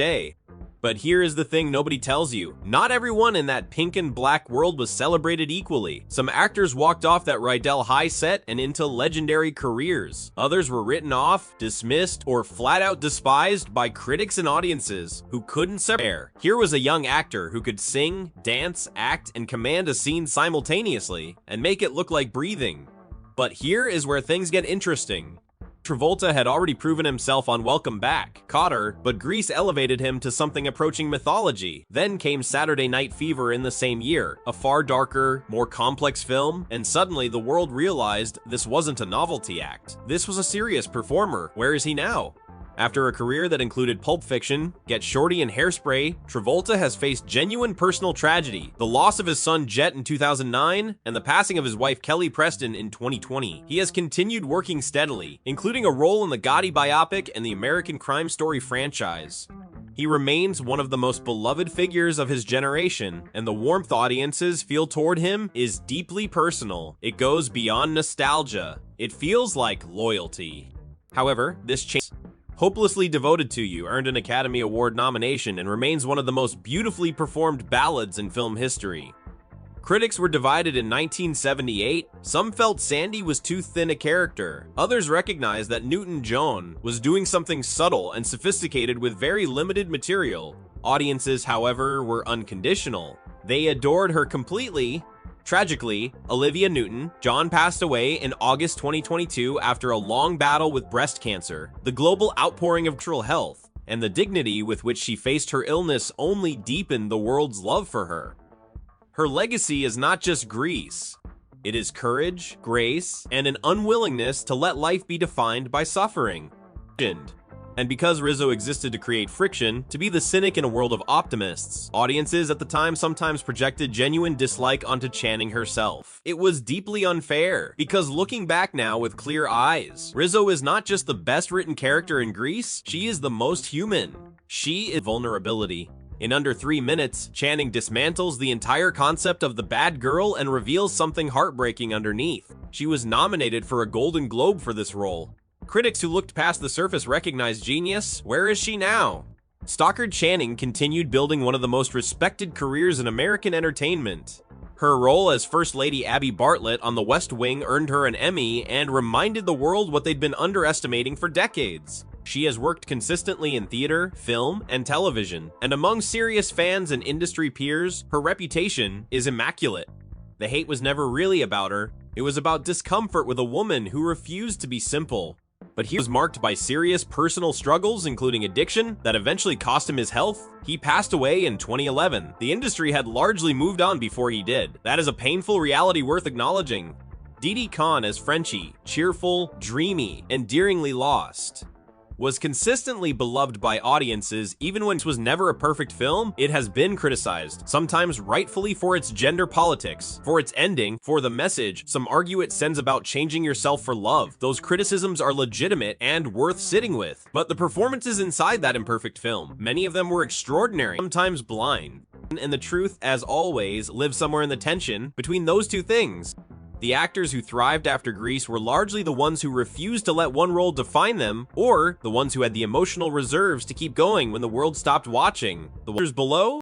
day. But here is the thing nobody tells you. Not everyone in that pink and black world was celebrated equally. Some actors walked off that Rydell high set and into legendary careers. Others were written off, dismissed, or flat out despised by critics and audiences who couldn't separate. Here was a young actor who could sing, dance, act, and command a scene simultaneously and make it look like breathing. But here is where things get interesting. Travolta had already proven himself on Welcome Back, Kotter, but Grease elevated him to something approaching mythology. Then came Saturday Night Fever in the same year, a far darker, more complex film, and suddenly the world realized this wasn't a novelty act. This was a serious performer. Where is he now? After a career that included Pulp Fiction, Get Shorty, and Hairspray, Travolta has faced genuine personal tragedy, the loss of his son Jet in 2009, and the passing of his wife Kelly Preston in 2020. He has continued working steadily, including a role in the Gotti biopic and the American Crime Story franchise. He remains one of the most beloved figures of his generation, and the warmth audiences feel toward him is deeply personal. It goes beyond nostalgia. It feels like loyalty. However, this change Hopelessly Devoted to You earned an Academy Award nomination and remains one of the most beautifully performed ballads in film history. Critics were divided in 1978. Some felt Sandy was too thin a character. Others recognized that Newton-John was doing something subtle and sophisticated with very limited material. Audiences, however, were unconditional. They adored her completely. Tragically, Olivia Newton-John passed away in August 2022 after a long battle with breast cancer. The global outpouring of natural health and the dignity with which she faced her illness only deepened the world's love for her. Her legacy is not just Grease. It is courage, grace, and an unwillingness to let life be defined by suffering. And because Rizzo existed to create friction, to be the cynic in a world of optimists, audiences at the time sometimes projected genuine dislike onto Channing herself. It was deeply unfair, because looking back now with clear eyes, Rizzo is not just the best written character in Grease, she is the most human. She is vulnerability. In under 3 minutes, Channing dismantles the entire concept of the bad girl and reveals something heartbreaking underneath. She was nominated for a Golden Globe for this role. Critics who looked past the surface recognized genius. Where is she now? Stockard Channing continued building one of the most respected careers in American entertainment. Her role as First Lady Abby Bartlett on The West Wing earned her an Emmy and reminded the world what they'd been underestimating for decades. She has worked consistently in theater, film, and television, and among serious fans and industry peers, her reputation is immaculate. The hate was never really about her. It was about discomfort with a woman who refused to be simple. But he was marked by serious personal struggles, including addiction, that eventually cost him his health. He passed away in 2011. The industry had largely moved on before he did. That is a painful reality worth acknowledging. Didi Khan as Frenchie, cheerful, dreamy, endearingly lost, was consistently beloved by audiences. Even when it was never a perfect film, it has been criticized, sometimes rightfully, for its gender politics, for its ending, for the message some argue it sends about changing yourself for love. Those criticisms are legitimate and worth sitting with. But the performances inside that imperfect film, many of them were extraordinary, sometimes blind. And the truth, as always, lives somewhere in the tension between those two things. The actors who thrived after Grease were largely the ones who refused to let one role define them, or the ones who had the emotional reserves to keep going when the world stopped watching. The ones below